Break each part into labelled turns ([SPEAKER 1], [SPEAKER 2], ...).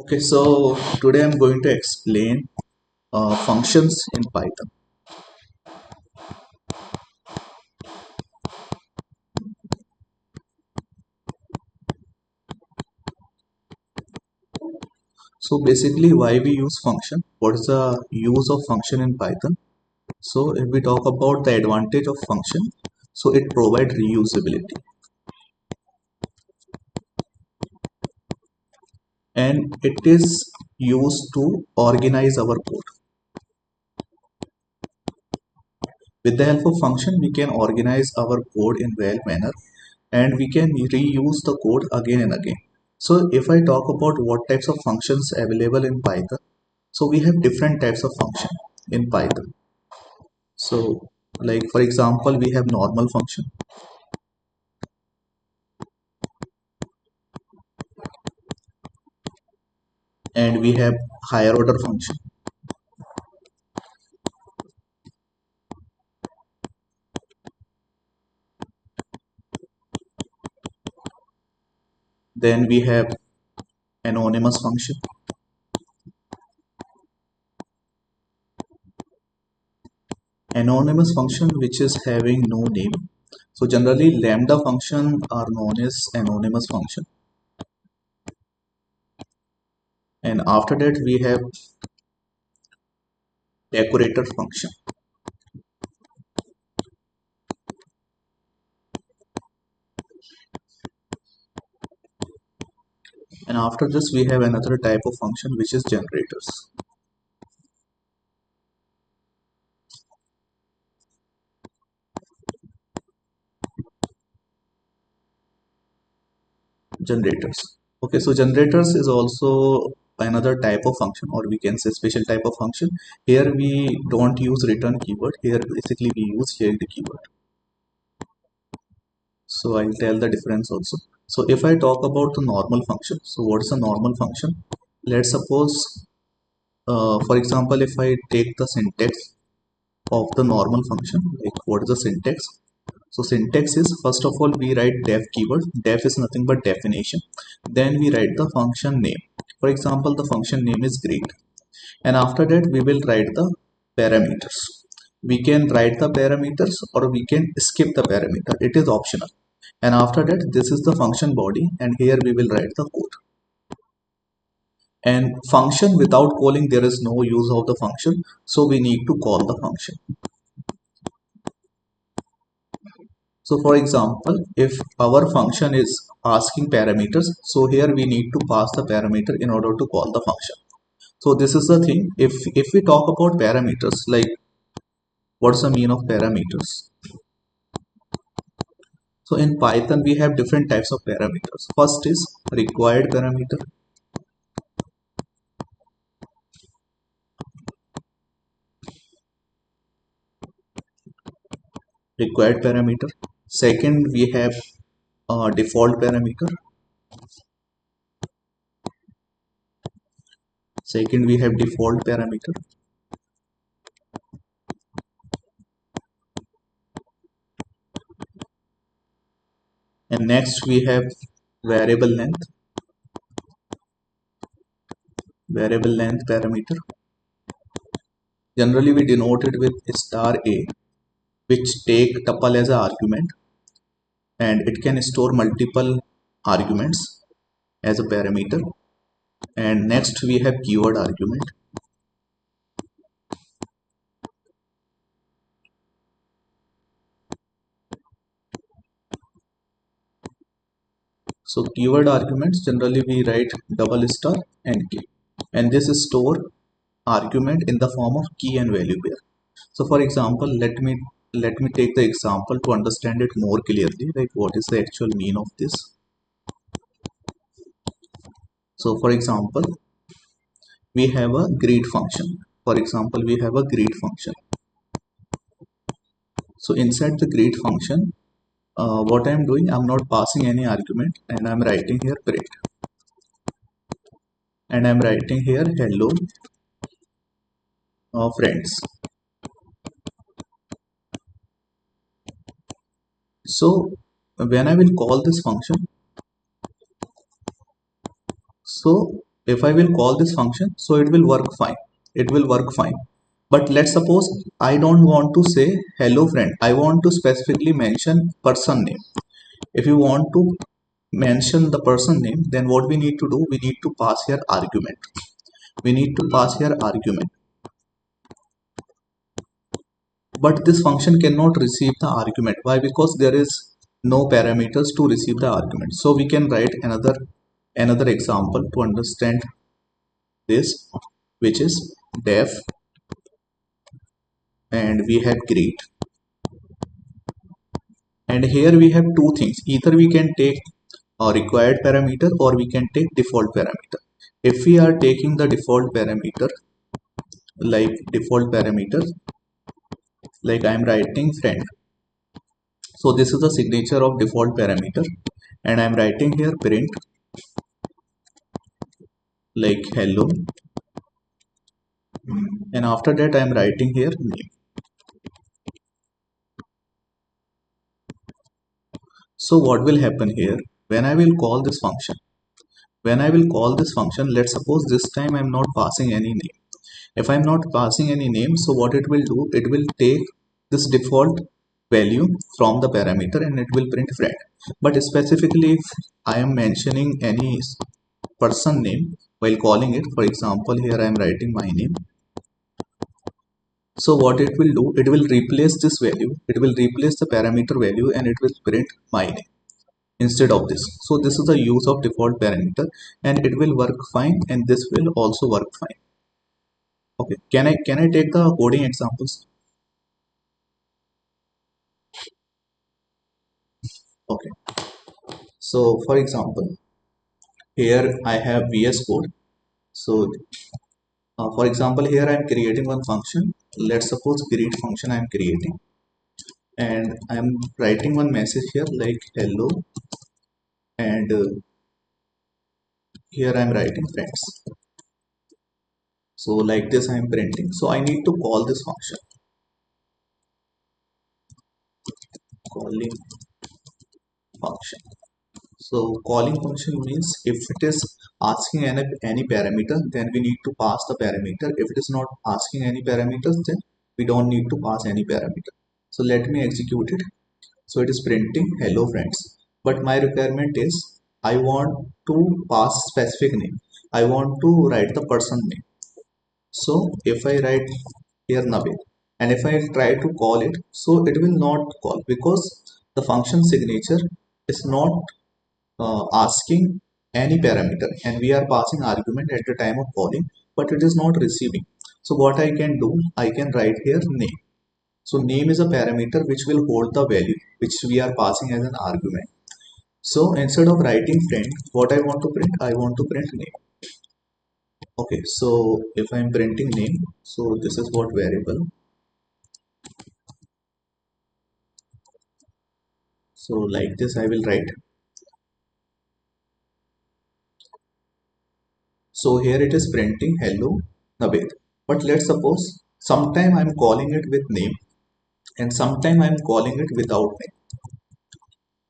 [SPEAKER 1] Okay, so today I'm going to explain functions in Python. So basically, why we use function? What is the use of function in Python? So if we talk about the advantage of function, so it provides reusability and it is used to organize our code. With the help of function, we can organize our code in well manner and we can reuse the code again and again. So if I talk about what types of functions available in Python, so we have different types of function in Python. So like for example, we have normal function and we have higher order function. Then we have anonymous function. Anonymous function which is having no name. So generally lambda function are known as anonymous function. And after that we have decorator function. And after this we have another type of function which is generators. Generators. Okay, so generators is also another type of function, or we can say special type of function. Here we don't use return keyword. Here basically we use yield keyword. So I'll tell the difference also. So if I talk about the normal function, so what is a normal function? Let's suppose for example, if I take the syntax of the normal function, like what is the syntax? So syntax is, first of all we write def keyword. Def is nothing but definition. Then we write the function name. For example, the function name is greet, and after that we will write the parameters. We can write the parameters or we can skip the parameter, it is optional. And after that this is the function body, and here we will write the code. And function without calling, there is no use of the function, so we need to call the function. So for example, if our function is asking parameters, so here we need to pass the parameter in order to call the function. So this is the thing. If we talk about parameters, like what's the mean of parameters? So in Python we have different types of parameters. First is required parameter. Required parameter. Second we have default parameter. Second we have default parameter. And next we have variable length. Variable length parameter. Generally we denote it with star a, which take tuple as an argument, and it can store multiple arguments as a parameter. And next we have keyword argument. So keyword arguments, generally we write double star and key, and this is store argument in the form of key and value pair. So for example, let me take the example to understand it more clearly, like what is the actual mean of this. So for example, we have a greet function. For example, we have a greet function. So inside the greet function, what I'm doing, I'm not passing any argument, and I'm writing here print, and I'm writing here hello friends. So when I will call this function, so if I will call this function, so it will work fine. It will work fine. But let's suppose I don't want to say hello friend. I want to specifically mention person name. If you want to mention the person name, then what we need to do, we need to pass here argument. We need to pass here argument. But this function cannot receive the argument. Why? Because there is no parameters to receive the argument. So we can write another example to understand this, which is def, and we have greet, and here we have two things. Either we can take a required parameter or we can take default parameter. If we are taking the default parameter, like I am writing friend, so this is the signature of default parameter, and I am writing here print like hello, and after that I am writing here name. So what will happen here when I will call this function? When I will call this function, let's suppose this time I'm not passing any name. If I'm not passing any name, so what it will do, it will take this default value from the parameter and it will print friend. But specifically if I am mentioning any person name while calling it, for example here I am writing my name, so what it will do, it will replace this value, it will replace the parameter value and it will print my name instead of this. So this is the use of default parameter, and it will work fine, and this will also work fine. Okay, can I take the coding examples? Okay, so for example here I have VS code. So for example here I am creating one function. Let's suppose greet function I am creating, and I am writing one message here like hello, and here I am writing friends. So like this I am printing. So I need to call this function, calling function. So calling function means if it is asking any parameter, then we need to pass the parameter. If it is not asking any parameters, then we don't need to pass any parameter. So let me execute it. So it is printing hello friends, but my requirement is I want to pass specific name. I want to write the person name. So if I write here Navid, and if I try to call it, so it will not call because the function signature is not asking any parameter, and we are passing argument at the time of calling, but it is not receiving. So what I can do, I can write here name. So name is a parameter which will hold the value which we are passing as an argument. So instead of writing friend, what I want to print, I want to print name. Okay, so if I'm printing name, so this is what variable. So like this I will write. So here it is printing hello Navid. But let's suppose sometime I'm calling it with name and sometime I'm calling it without name.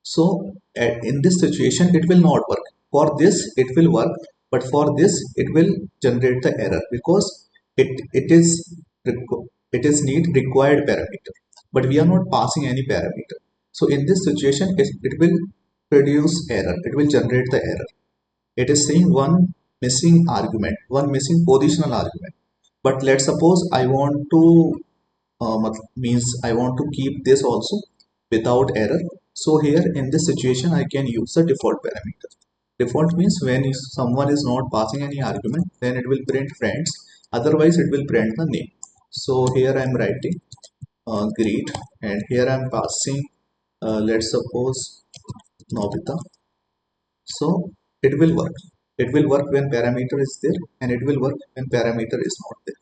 [SPEAKER 1] So in this situation it will not work. For this it will work, but for this it will generate the error because it is need required parameter, but we are not passing any parameter. So in this situation it will produce error, it will generate the error. It is saying one missing argument, one missing positional argument. But let's suppose I want to means I want to keep this also without error. So here in this situation I can use the default parameter. Default means when someone is not passing any argument, then it will print friends, otherwise it will print the name. So here I am writing greet, and here I am passing let's suppose Nobita. So it will work. It will work when parameter is there, and it will work when parameter is not there.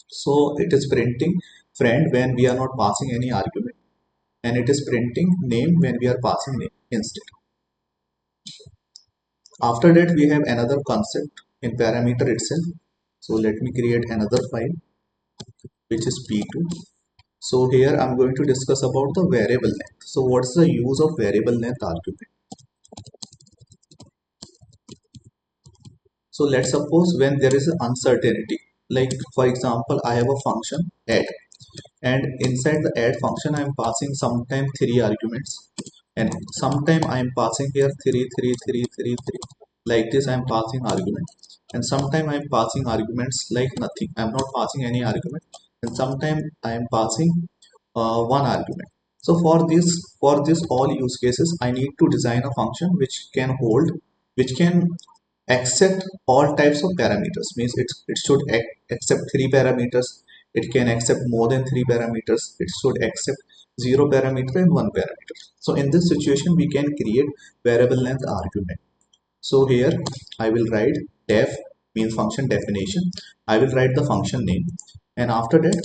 [SPEAKER 1] So it is printing friend when we are not passing any argument, and it is printing name when we are passing name instead. After that we have another concept in parameter itself. So let me create another file which is p2. So here I'm going to discuss about the variable length. So what's the use of variable length argument? So let's suppose when there is an uncertainty, like for example, I have a function add, and inside the add function I am passing sometime 3 arguments, and sometime I am passing here 3 3 3 3 3, like this I am passing argument, and sometime I am passing arguments like nothing, I am not passing any argument, and sometime I am passing one argument. So for this all use cases I need to design a function which can accept all types of parameters. Means it should accept 3 parameters, it can accept more than 3 parameters, it should accept 0 parameter and 1 parameter. So in this situation we can create variable length argument. So here I will write def, means function definition, I will write the function name, and after that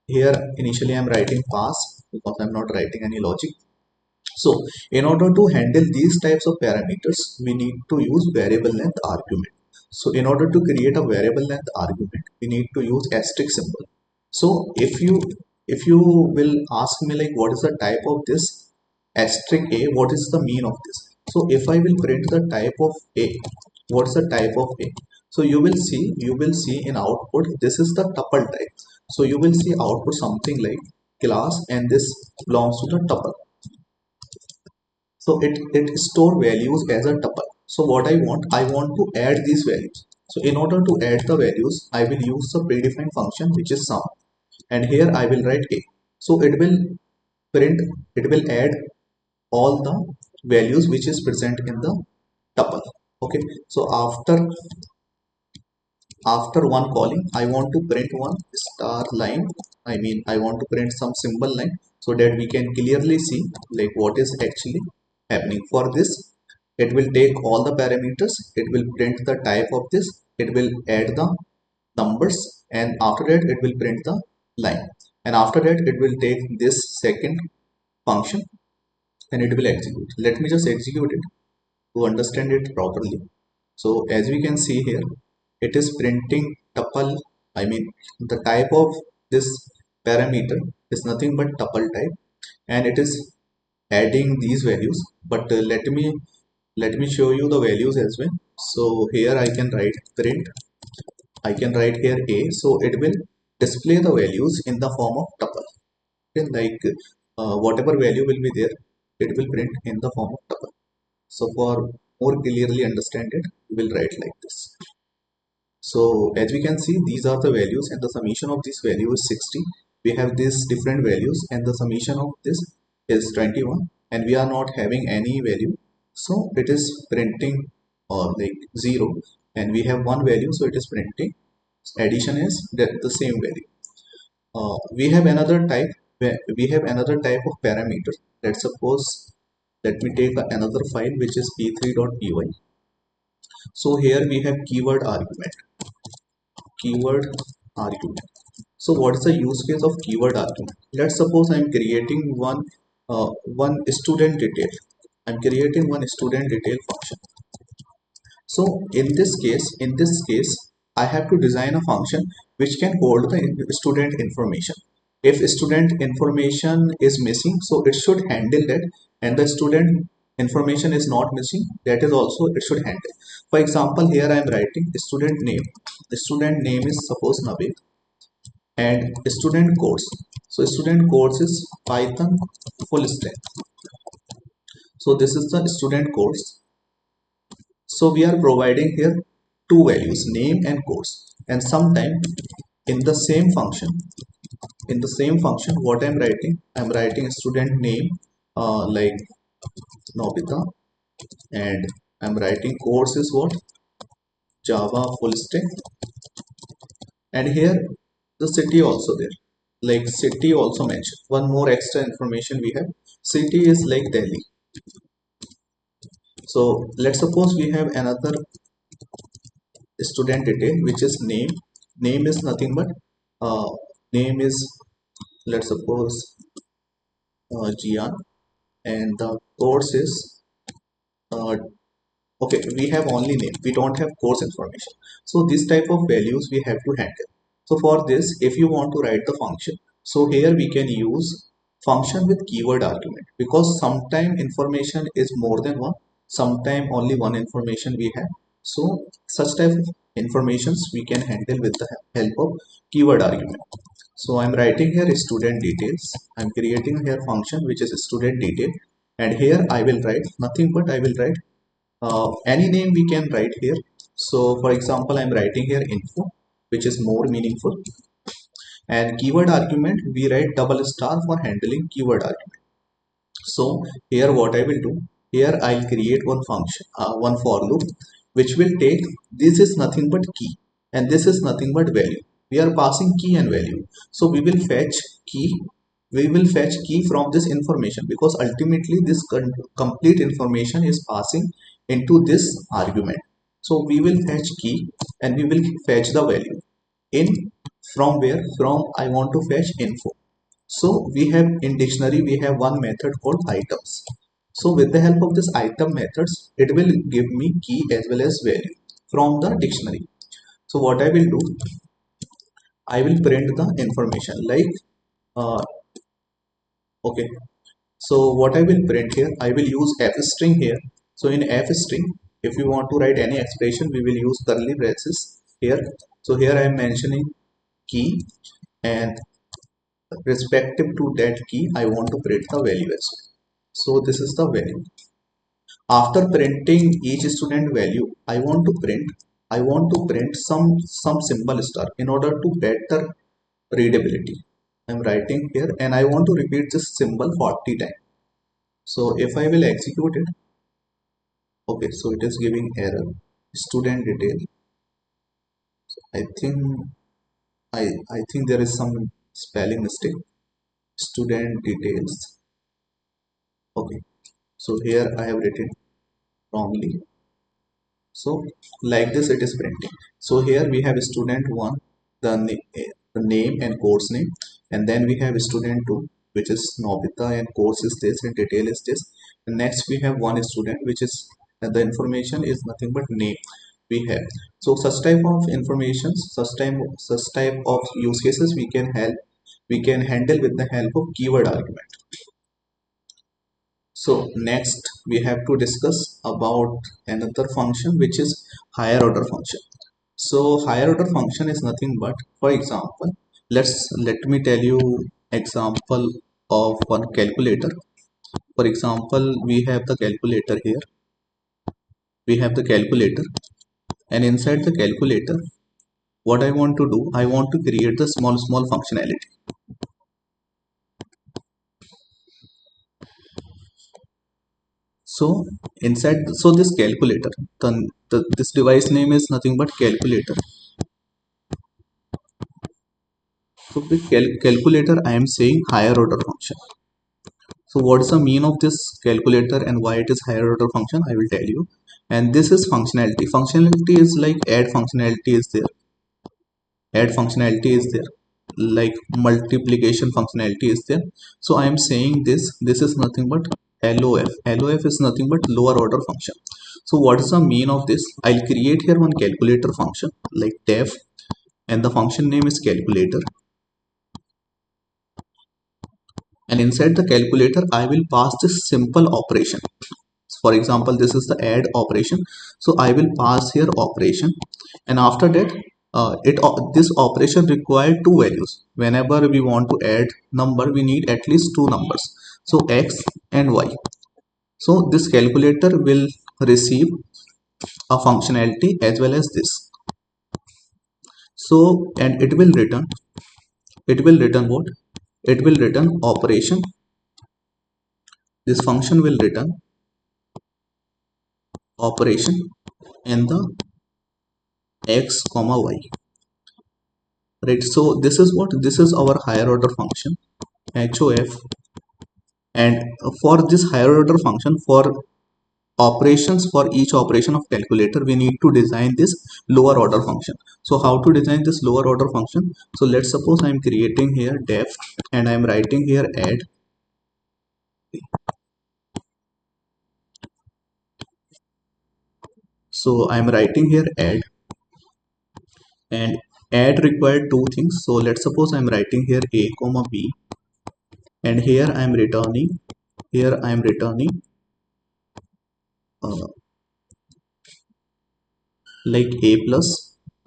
[SPEAKER 1] here initially I'm writing pass because I'm not writing any logic. So in order to handle these types of parameters, we need to use variable length argument. So in order to create a variable length argument, we need to use asterisk symbol. So if you will ask me like what is the type of this asterisk a, what is the mean of this? So if I will print the type of a, what's the type of a? So you will see in output this is the tuple type. So you will see output something like class, and this belongs to the tuple. So it store values as a tuple. So what I want to add these values. So in order to add the values, I will use the predefined function which is sum, and here I will write a. So print it will add all the values which is present in the tuple. Okay, so after one calling I want to print one star line, I want to print some symbol line, so that we can clearly see like what is actually happening. For this it will take all the parameters, it will print the type of this, it will add the numbers, and after that it will print the line, and after that it will take this second function and it will execute. Let me just execute it to understand it properly. So as we can see here, it is printing tuple, the type of this parameter is nothing but tuple type, and it is adding these values. But let me show you the values as well. So here I can write print, I can write here a, so it will display the values in the form of tuple. Okay, like whatever value will be there, it will print in the form of tuple. So for more clearly understand it, we will write like this. So as we can see, these are the values and the summation of this value is 60. We have these different values and the summation of this is 21, and we are not having any value, so it is printing like 0, and we have one value, so it is printing addition is the same value. We have another type, we have another type of parameter. Let's suppose, let me take another file which is p3.py. So here we have keyword argument. So what is the use case of keyword argument? Let's suppose I'm creating one student detail. I'm creating one student detail function. So in this case, I have to design a function which can hold the student information. If student information is missing, so it should handle that, and the student information is not missing, that is also it should handle. For example, here I am writing student name. The student name is suppose Navid, and student course. So student course is Python full stack. So this is the student course. So we are providing here two values, name and course, and sometime in the same function, what I'm writing student name like Nobita, and I'm writing course is what, Java full stack, and here the city also there, like city also mentioned. One more extra information we have, city is like Delhi. So let's suppose we have another student detail which is name. Name is nothing but name is, let's suppose, Gian, and the course is uh, okay, we have only name, we don't have course information. So this type of values we have to handle. So for this, if you want to write the function, so here we can use function with keyword argument, because sometime information is more than one, sometime only one information we have. So such type of informations we can handle with the help of keyword argument. So I'm writing here student details. I'm creating here function which is student detail, and here I will write nothing but I will write any name we can write here. So for example, I'm writing here info, which is more meaningful. And keyword argument, we write double star for handling keyword argument. So here what I will do, here I'll create one function, one for loop, which will take, this is nothing but key and this is nothing but value. We are passing key and value. So we will fetch key, we will fetch key from this information, because ultimately this complete information is passing into this argument. So we will fetch key and we will fetch the value in, from where, from I want to fetch info. So we have in dictionary, we have one method called items. So with the help of this item methods, it will give me key as well as value from the dictionary. So what I will do, I will print the information like, uh, okay. So what I will print here, I will use f string here. So in f string, if you want to write any expression, we will use curly braces here. So here I am mentioning key, and respective to that key I want to print the value as well. So this is the value. After printing each student value, I want to print some symbol star in order to better readability. I'm writing here and I want to repeat this symbol 40 times. So if I will execute it, okay, so it is giving error, student detail. I think I think there is some spelling mistake, student details. Okay, so here I have written wrongly. So like this it is printing. So here we have student 1, the name and course name, and then we have student 2, which is Nobita, and course is this and detail is this. And next we have one student, which is, and the information is nothing but name we have. So such type of information, such type of use cases we can handle with the help of keyword argument. So next we have to discuss about another function, which is higher order function. So higher order function is nothing but, for example, let me tell you example of one calculator. For example, we have the calculator here. We have the calculator, and inside the calculator, what I want to do, I want to create the small functionality. So inside, so this calculator, this device name is nothing but calculator. So with calculator, I am saying higher order function. So what is the mean of this calculator and why it is higher order function? I will tell you. And this is functionality. Functionality is like add functionality is there. Add functionality is there. Like multiplication functionality is there. So I am saying this. This is nothing but LOF. LOF is nothing but lower order function. So what is the mean of this? I'll create here one calculator function like def, and the function name is calculator. And inside the calculator, I will pass this simple operation. For example, this is the add operation. So I will pass here operation, and after that, this operation required two values. Whenever we want to add number, we need at least two numbers, so x and y. So this calculator will receive a functionality as well as this. So, and it will return what? It will return operation. This function will return operation in the x comma y, right? So this is what, this is our higher order function HOF. And for this higher order function, for operations, for each operation of calculator, we need to design this lower order function. So how to design this lower order function? So let's suppose I'm creating here def, and I'm writing here add. So I'm writing here add, and add required two things. So let's suppose I'm writing here a comma b, and here I'm returning uh, like a plus,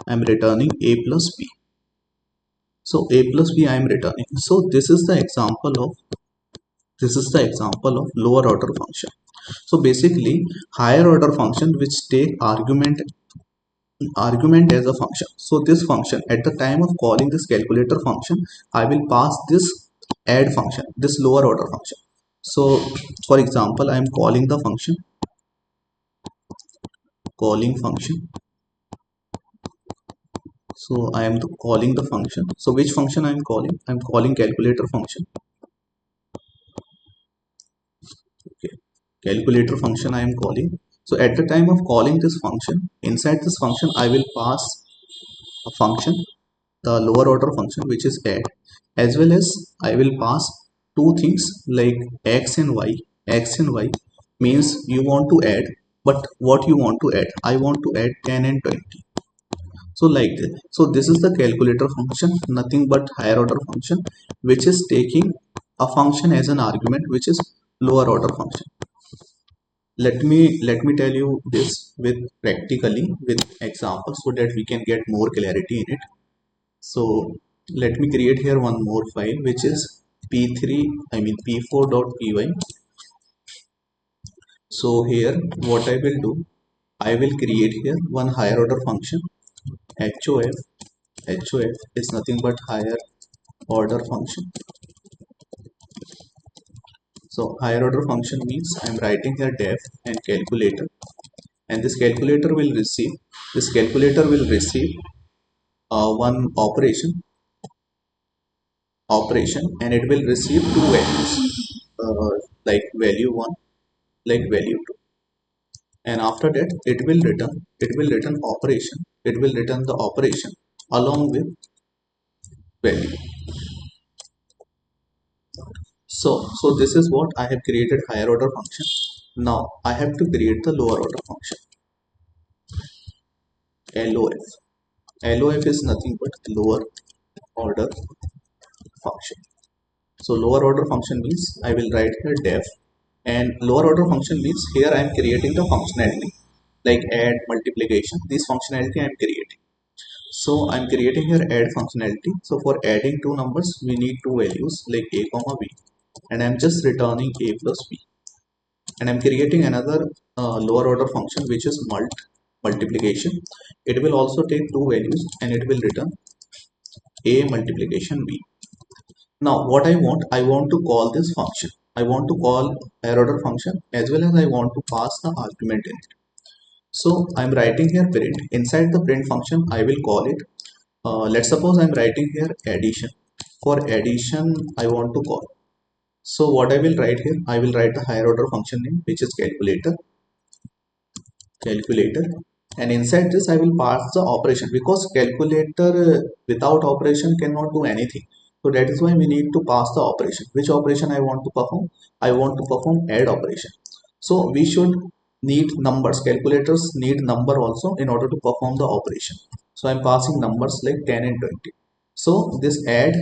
[SPEAKER 1] I'm returning a plus b. So a plus b I am returning. So this is the example of lower order function. So basically higher order function which take argument as a function. So this function, at the time of calling this calculator function, I will pass this add function, this lower order function. So for example, I am calling the function, calling function. So I am calling the function. So which function I am calling? I am calling calculator function. Okay, calculator function I am calling. So at the time of calling this function, inside this function I will pass a function, the lower order function which is add, as well as I will pass two things like x and y. X and y means you want to add, but what you want to add? I want to add 10 and 20. So like this. So this is the calculator function, nothing but higher order function which is taking a function as an argument, which is lower order function. Let me tell you this with practically with examples so that we can get more clarity in it. So let me create here one more file which is p4.py. So here what I will do, I will create here one higher order function, HOF. HOF is nothing but higher order function. So higher order function means I'm writing here def and calculator, and this calculator will receive one operation, and it will receive two values, like value 1, like value 2, and after that it will return operation, it will return the operation along with value. So this is what I have created, higher order function. Now I have to create the lower order function, LOF. LOF is nothing but lower order function. So lower order function means I will write here def, and lower order function means here I am creating the functionality like add, multiplication. This functionality I am creating. So I am creating here add functionality. So for adding two numbers we need two values like a comma b, and I am just returning a plus b. And I am creating another lower order function which is multiplication. It will also take two values and it will return a multiplication b. Now what I want to call this function. I want to call higher order function as well as I want to pass the argument in it. So I'm writing here print. Inside the print function I will call it, let's suppose I'm writing here addition. For addition I want to call. So what I will write here, I will write the higher order function name which is calculator, and inside this I will pass the operation, because calculator without operation cannot do anything. So that is why we need to pass the operation. Which operation I want to perform? I want to perform add operation. So we should need numbers. Calculators need number also in order to perform the operation. So I'm passing numbers like 10 and 20. So this add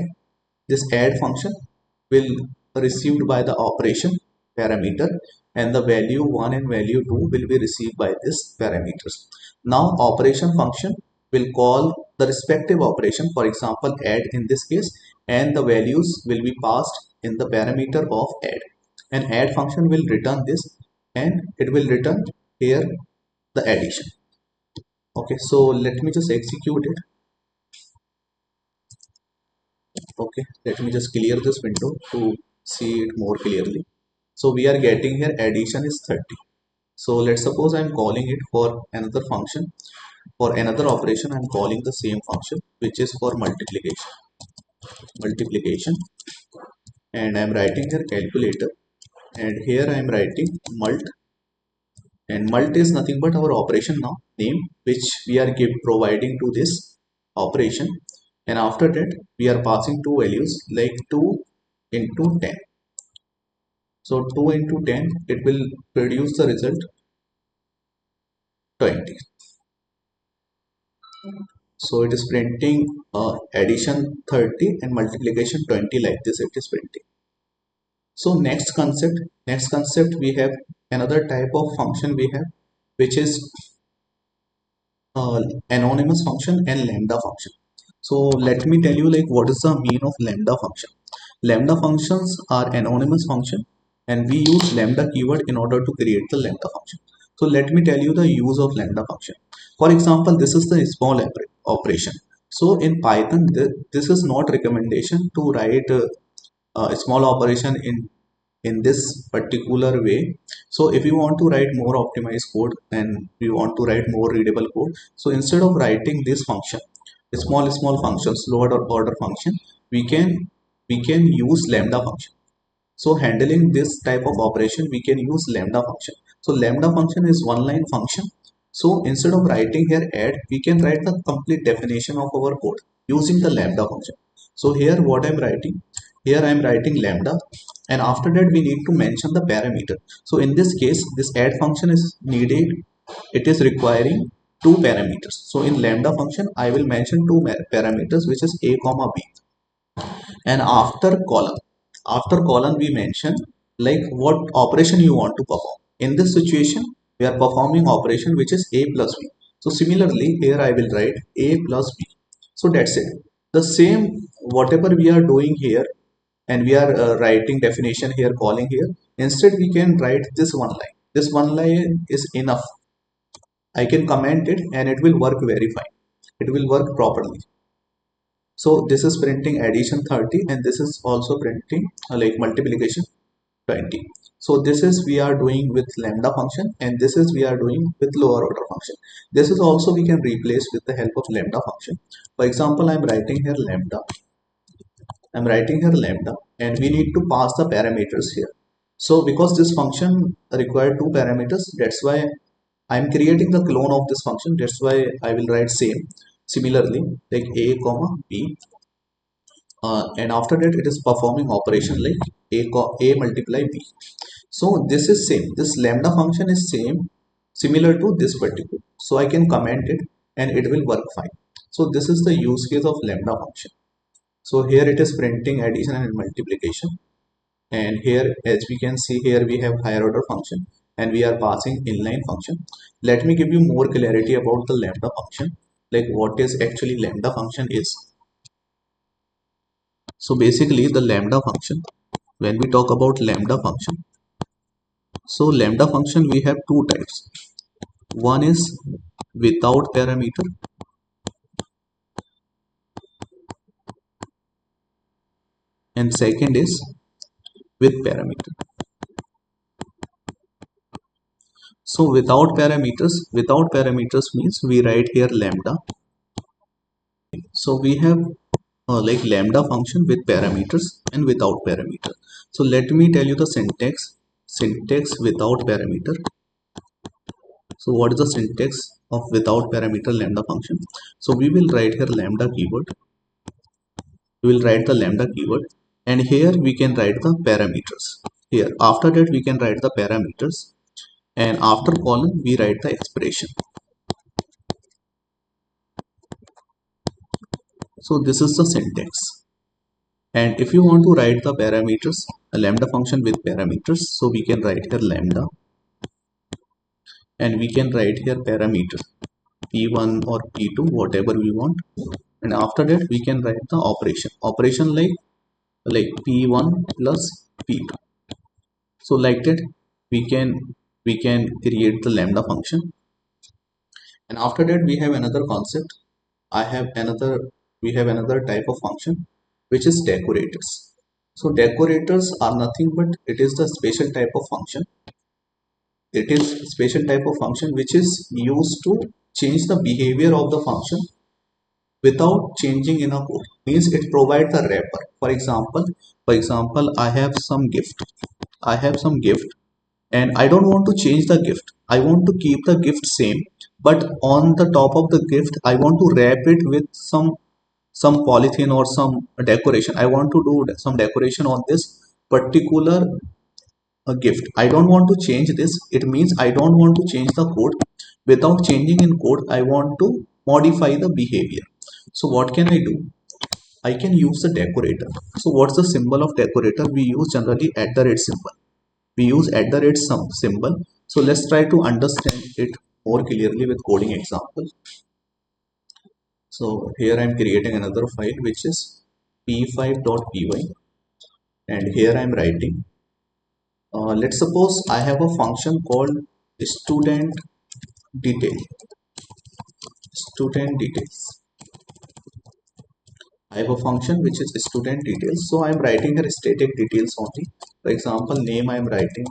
[SPEAKER 1] function will received by the operation parameter, and the value 1 and value 2 will be received by this parameters. Now operation function will call the respective operation, for example add in this case, and the values will be passed in the parameter of add, and add function will return this, and it will return here the addition. Okay, so let me just execute it. Okay, let me just clear this window to see it more clearly. So we are getting here addition is 30. So let's suppose I'm calling it for another function. For another operation I'm calling the same function which is for multiplication, and I'm writing here calculator, and here I'm writing mult, and mult is nothing but our operation now name which we are providing to this operation, and after that we are passing two values like 2 into 10. So 2 into 10, it will produce the result 20. So it is printing addition 30 and multiplication 20, like this it is printing. So next concept we have another type of function we have, which is anonymous function and lambda function. So let me tell you like what is the mean of lambda function. Lambda functions are anonymous function and we use lambda keyword in order to create the lambda function. So let me tell you the use of lambda function. For example, this is the small operation. So in Python, this is not recommendation to write a small operation in this particular way. So if you want to write more optimized code and you want to write more readable code, so instead of writing this function, small functions, lower order function, we can use lambda function. So handling this type of operation, we can use lambda function. So lambda function is one line function. So instead of writing here add, we can write the complete definition of our code using the lambda function. So here what I'm writing, here I'm writing lambda, and after that we need to mention the parameter. So in this case, this add function is needed. It is requiring two parameters. So in lambda function, I will mention two parameters, which is a comma b, and after column we mention like what operation you want to perform. In this situation, we are performing operation which is a plus b. So similarly here I will write a plus b. So that's it. The same whatever we are doing here, and we are writing definition here, calling here, instead we can write this one line. This one line is enough. I can comment it and it will work very fine. It will work properly. So this is printing addition 30 and this is also printing like multiplication 20. So this is we are doing with lambda function and this is we are doing with lower order function. This is also we can replace with the help of lambda function. For example, I'm writing here lambda. I'm writing here lambda and we need to pass the parameters here. So because this function require two parameters, that's why I'm creating the clone of this function. That's why I will write same. Similarly, like a comma b, and after that it is performing operation like a multiply b. So this is same. This lambda function is similar to this particular. So I can comment it and it will work fine. So this is the use case of lambda function. So here it is printing addition and multiplication, and here as we can see here we have higher order function and we are passing inline function. Let me give you more clarity about the lambda function, like what is actually lambda function is. So basically the lambda function, when we talk about lambda function, so lambda function we have two types. One is without parameter and second is with parameter. So without parameters means we write here lambda. So we have like lambda function with parameters and without parameter. So let me tell you the syntax without parameter. So what is the syntax of without parameter lambda function? So we will write here lambda keyword. We will write the lambda keyword and here we can write the parameters. Here after that we can write the parameters and after column we write the expression. So this is the syntax. And if you want to write the parameters, a lambda function with parameters, so we can write here lambda and we can write here parameter p1 or p2, whatever we want, and after that we can write the operation like p1 plus p2. So like that we can create the lambda function. And after that we have another concept. I have another We have another type of function which is decorators. So decorators are nothing but it is the special type of function. It is special type of function which is used to change the behavior of the function without changing in a code. Means it provides the wrapper. For example, I have some gift. I have some gift and I don't want to change the gift. I want to keep the gift same, but on the top of the gift I want to wrap it with some polythene or some decoration. I want to do some decoration on this particular gift. I don't want to change this. It means I don't want to change the code. Without changing in code, I want to modify the behavior. So what can I do? I can use the decorator. So what's the symbol of decorator? We use generally @ symbol. We use @ symbol. So let's try to understand it more clearly with coding example. So here I am creating another file which is p5.py, and here I am writing. Let's suppose I have a function called student detail. Student details. I have a function which is student details. So I am writing here static details only. For example, name I am writing,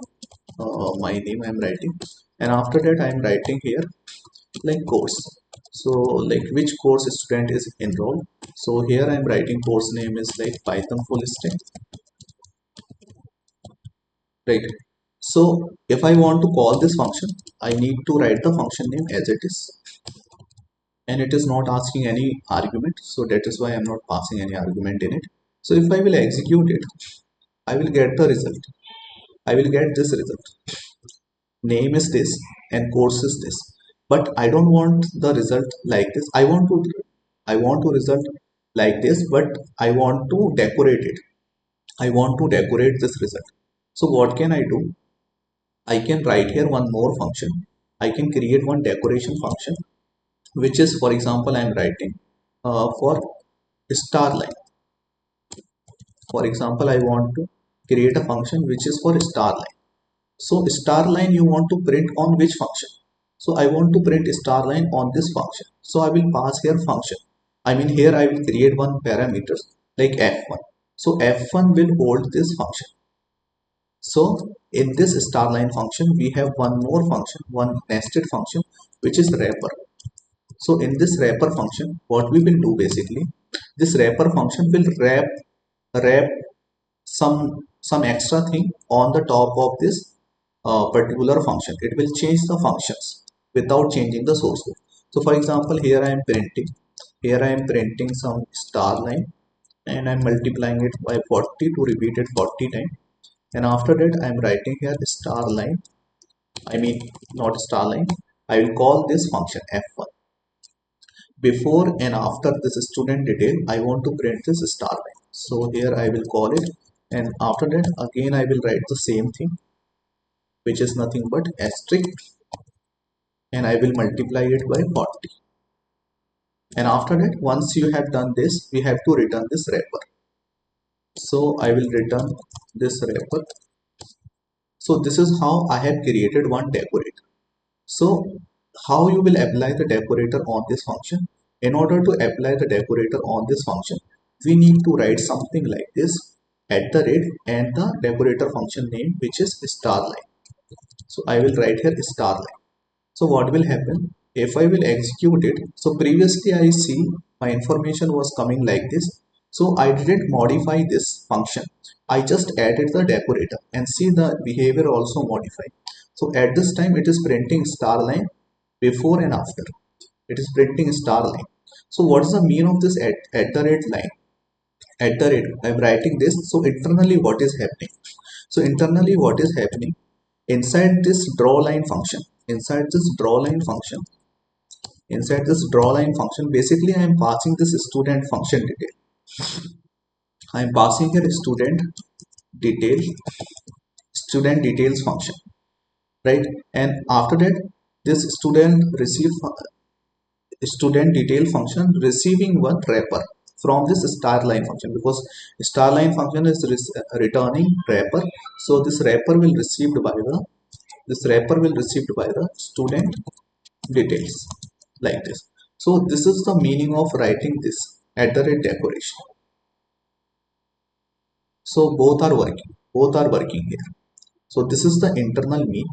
[SPEAKER 1] my name I am writing, and after that I am writing here like course. So like which course student is enrolled. So here I am writing course name is like Python full stack, right? So if I want to call this function, I need to write the function name as it is, and it is not asking any argument, so that is why I'm not passing any argument in it. So if I will execute it, I will get the result. I will get this result. Name is this and course is this. But I don't want the result like this. I want to result like this, but I want to decorate it. I want to decorate this result. So what can I do? I can write here one more function. I can create one decoration function, which is, for example, I am writing for star line. For example, I want to create a function which is for star line. So star line you want to print on which function? So I want to print star line on this function. So I will pass here function. I mean here I will create one parameter like f1. So f1 will hold this function. So in this star line function we have one more function, one nested function, which is wrapper. So in this wrapper function, what we will do basically, this wrapper function will wrap some extra thing on the top of this particular function. It will change the functions without changing the source code. So for example, here I am printing some star line, and I'm multiplying it by 40 to repeat it 40 times. And after that, I'm writing here star line. I mean, not star line. I will call this function f1. Before and after this student detail, I want to print this star line. So here I will call it, and after that again I will write the same thing, which is nothing but asterisk, and I will multiply it by 40. And after that, once you have done this, we have to return this wrapper. So I will return this wrapper. So this is how I have created one decorator. So how you will apply the decorator on this function? In order to apply the decorator on this function, we need to write something like this @ and the decorator function name, which is star line. So I will write here star line. So what will happen if I will execute it? So previously I see my information was coming like this. So I didn't modify this function. I just added the decorator, and see the behavior also modified. So at this time it is printing star line before and after. It is printing star line. So what is the mean of this @ line? I'm writing this. So internally what is happening? So internally what is happening? Inside this draw line function, basically I am passing this student function detail. I am passing here detail, student details function, right? And after that, this student detail function receiving one wrapper from this star line function, because star line function is returning wrapper. So this wrapper will received by the student details, like this. So this is the meaning of writing this @ decoration. So both are working here. So this is the internal mean,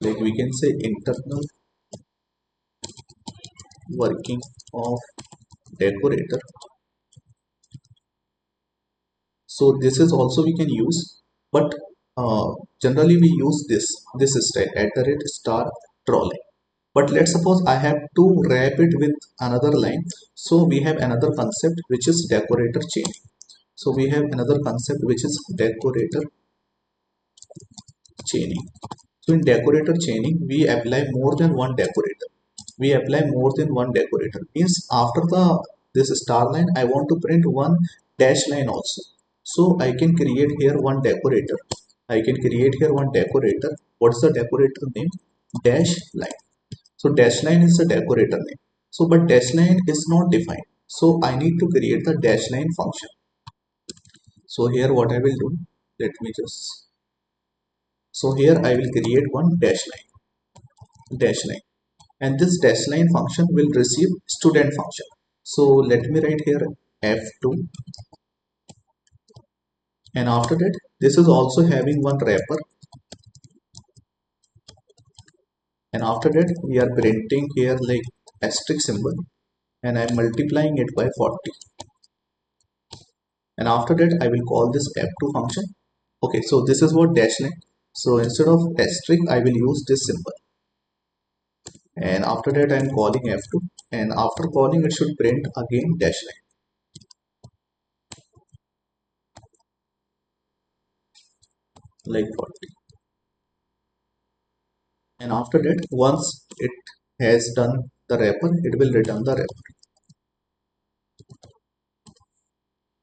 [SPEAKER 1] like we can say internal working of decorator. So this is also we can use, but generally we use this style @ draw line. But let's suppose I have to wrap it with another line. So we have another concept which is decorator chaining. So we have another concept which is decorator chaining. So in decorator chaining, we apply more than one decorator. Means after this star line, I want to print one dash line also. So I can create here one decorator I can create here one decorator. What's the decorator name? Dash line. So dash line is the decorator name. So but dash line is not defined. So I need to create the dash line function. So here what I will do, let me just, so here I will create one dash line, and this dash line function will receive student function. So let me write here f2, and after that this is also having one wrapper, and after that we are printing here like asterisk symbol, and I'm multiplying it by 40, and after that I will call this f2 function. Okay, so this is what dash line. So instead of asterisk I will use this symbol, and after that I'm calling f2, and after calling it should print again dash line like 40, and after that once it has done the wrapper it will return the wrapper.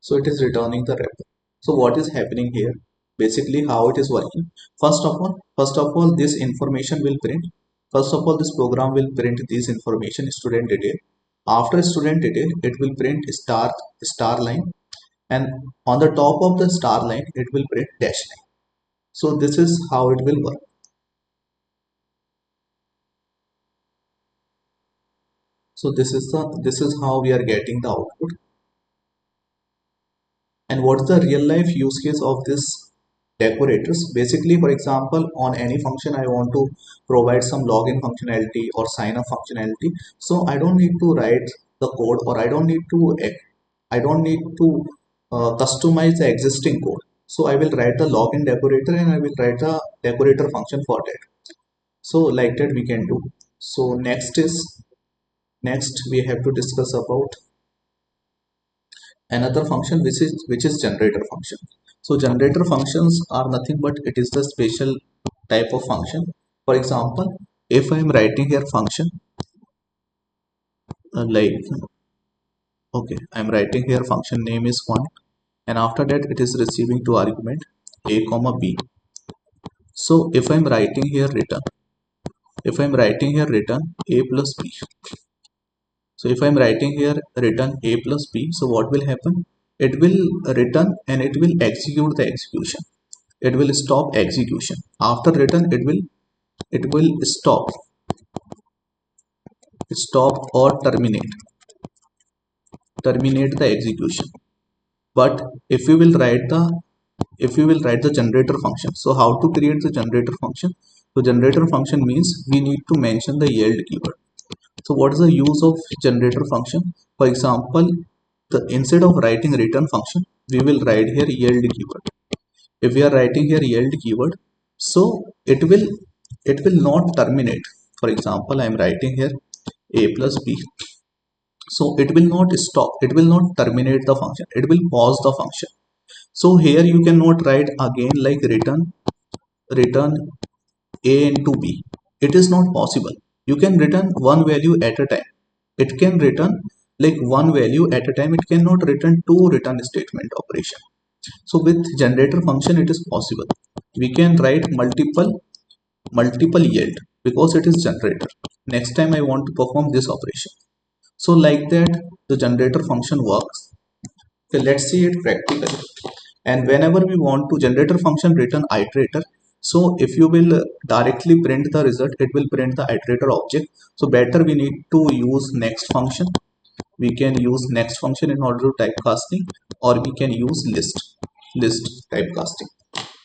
[SPEAKER 1] So it is returning the wrapper. So what is happening here, basically how it is working, first of all this information will print, first of all this program will print this information student detail. After student detail it will print star line, and on the top of the star line it will print dash line. So this is how it will work. So this is how we are getting the output. And what's the real life use case of this decorators? Basically, for example, on any function I want to provide some login functionality or sign up functionality, so I don't need to write the code, or I don't need to customize the existing code. So I will write the login decorator, and I will write the decorator function for that. So like that we can do. So next we have to discuss about another function, which is generator function. So generator functions are nothing but it is the special type of function. For example, if I am writing here function like, okay, I am writing here function name is 1, and after that it is receiving two argument a comma b. So if I'm writing here return a plus b, so if I'm writing here return a plus b, so what will happen, it will return and it will execute the execution, it will stop execution. After return it will stop or terminate the execution. But if you will write the generator function, so how to create the generator function? So generator function means we need to mention the yield keyword. So what is the use of generator function? For example, instead of writing return function we will write here yield keyword. If we are writing here yield keyword, so it will not terminate. For example, I am writing here a plus b, so it will not stop, it will not terminate the function, it will pause the function. So here you cannot write again like return a into b, it is not possible. You can return one value at a time, it can return like one value at a time, it cannot return two return statement operation. So with generator function it is possible, we can write multiple yield because it is generator. Next time I want to perform this operation. So like that the generator function works. Okay, let's see it practically. And whenever we want to generator function return iterator, so if you will directly print the result, it will print the iterator object. So better we need to use next function. We can use next function in order to typecasting, or we can use list typecasting.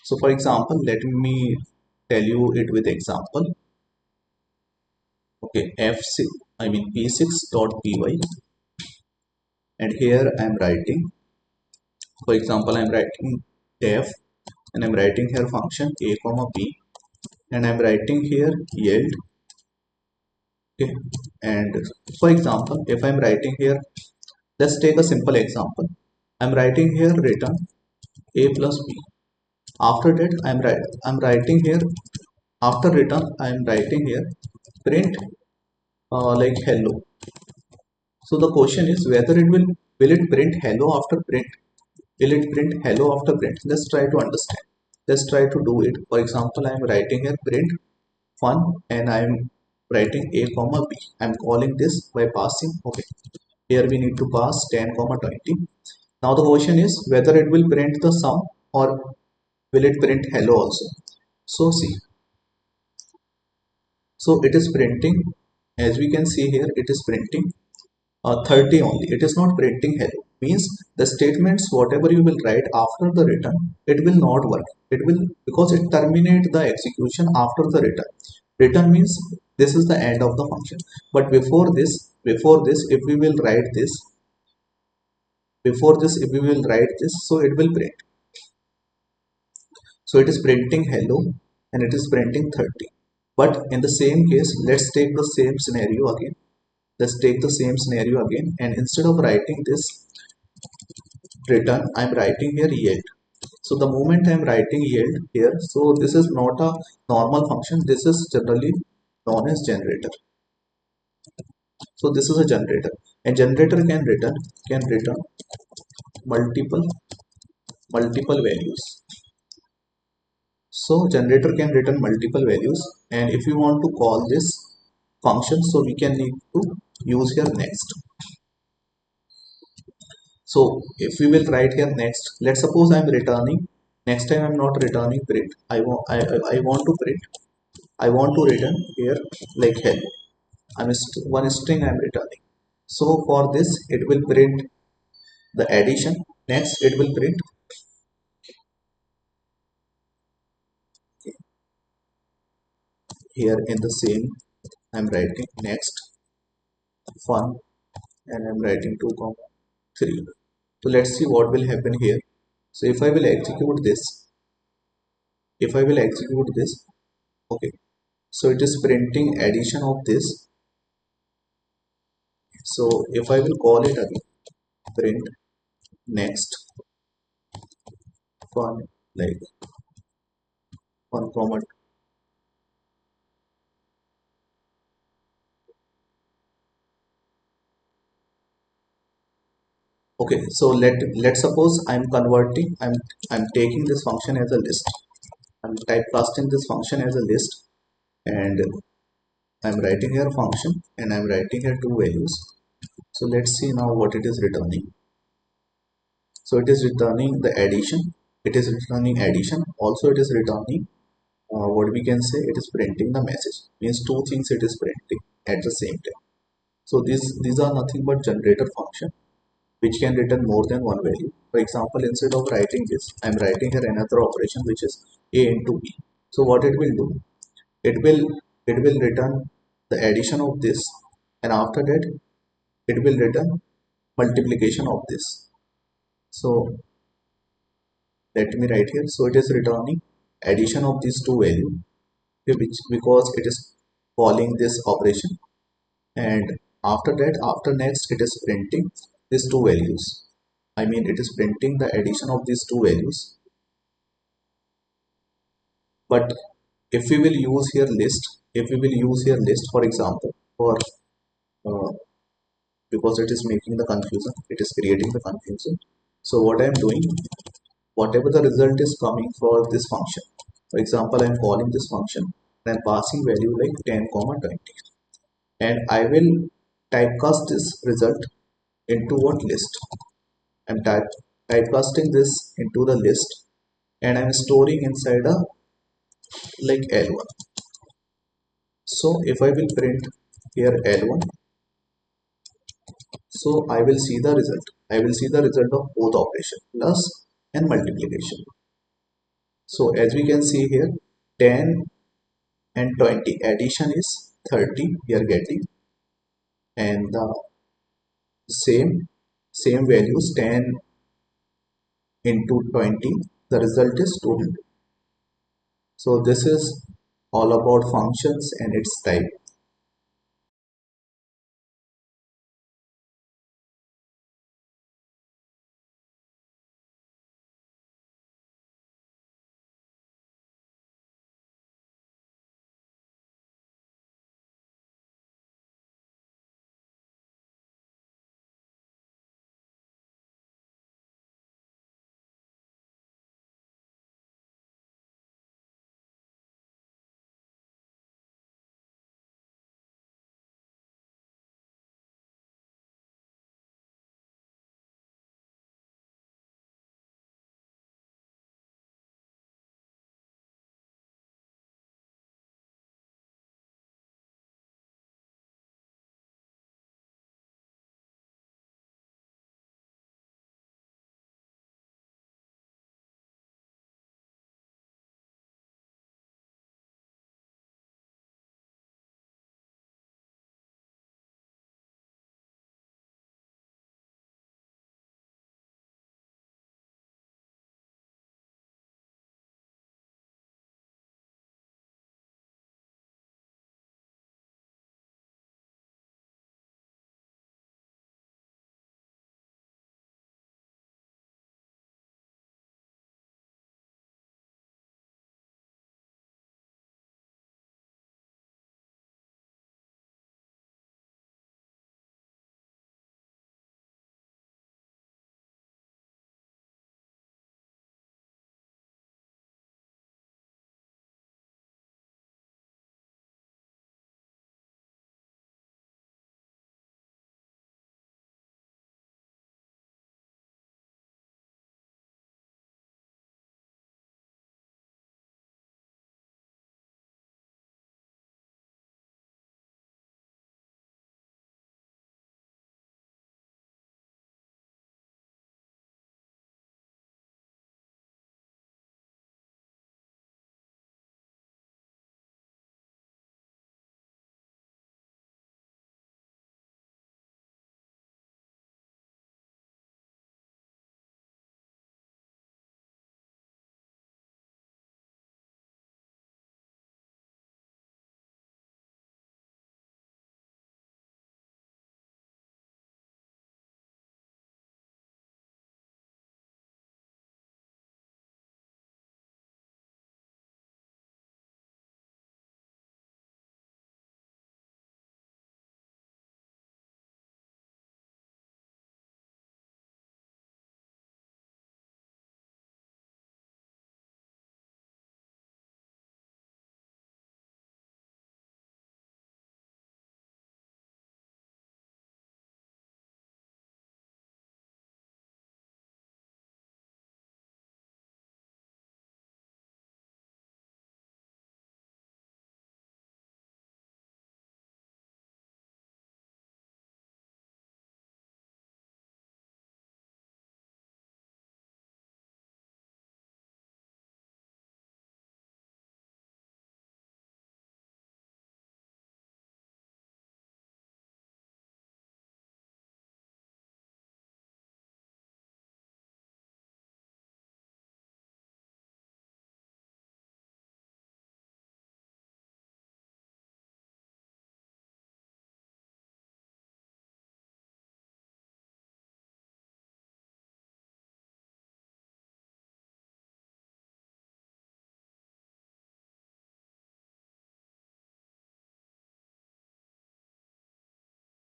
[SPEAKER 1] So for example, let me tell you it with example. Okay, f6, I mean p6.py, and here I am writing, for example, I am writing def, and I'm writing here function a comma b, and I'm writing here yield. Okay, and for example, if I'm writing here, let's take a simple example. I'm writing here return a plus b. After that I'm writing here, after return I'm writing here print like hello. So the question is whether will it print hello after print, will it print hello after print? Let's try to understand. let's try to do it. For example, I am writing a print fun and I am writing a comma b. I am calling this by passing. Okay, here we need to pass 10 comma 20. Now the question is whether it will print the sum or will it print hello also. So see, so it is printing, as we can see here, it is printing 30 only. It is not printing hello. Means the statements whatever you will write after the return, it will not work. It will, because it terminate the execution after the return. Return means this is the end of the function. But before this, if we will write this, if we will write this, so it will print. So it is printing hello and it is printing 30. But in the same case, let's take the same scenario again. Let's take the same scenario again, and instead of writing this return, I'm writing here yield. So the moment I'm writing yield here, so this is not a normal function. This is generally known as generator. So this is a generator, and generator can return multiple values. So generator can return multiple values, and if you want to call this function, so we can need to use here next. So if we will write here next, let's suppose I'm returning. Next time I'm not returning print. I want to print. I want to return here like hello. One string I'm returning. So for this it will print the addition. Next it will print here in the same. I'm writing next fun and I'm writing 2 comma 3. So let's see what will happen here. So if I will execute this, okay, so it is printing addition of this. So if I will call it again, print next fun like 1 comma. Okay, so let's suppose I'm taking this function as a list. I'm typecasting this function as a list, and I'm writing here function and I'm writing here two values. So let's see now what it is returning. So it is returning the addition. It is returning addition. Also it is returning what we can say, it is printing the message. Means two things it is printing at the same time. So these are nothing but generator function which can return more than one value. For example, instead of writing this, I'm writing here another operation which is a into b. So what it will do, it will return the addition of this, and after that it will return multiplication of this. So let me write here. So it is returning addition of these two values, okay, which because it is calling this operation, and after that, after next, it is printing these two values. I mean, it is printing the addition of these two values. But if we will use here list, for example, for uh, because it is making the confusion, it is creating the confusion. So what I am doing, whatever the result is coming for this function, for example, I am calling this function and passing value like 10 comma 20, and I will typecast this result into what list. I'm typecasting this into the list, and I'm storing inside a like L1. So if I will print here L1, so I will see the result. I will see the result of both operation, plus and multiplication. So as we can see here, 10 and 20 addition is 30 we are getting, and the same values 10 into 20, the result is 200. So this is all about functions and its type.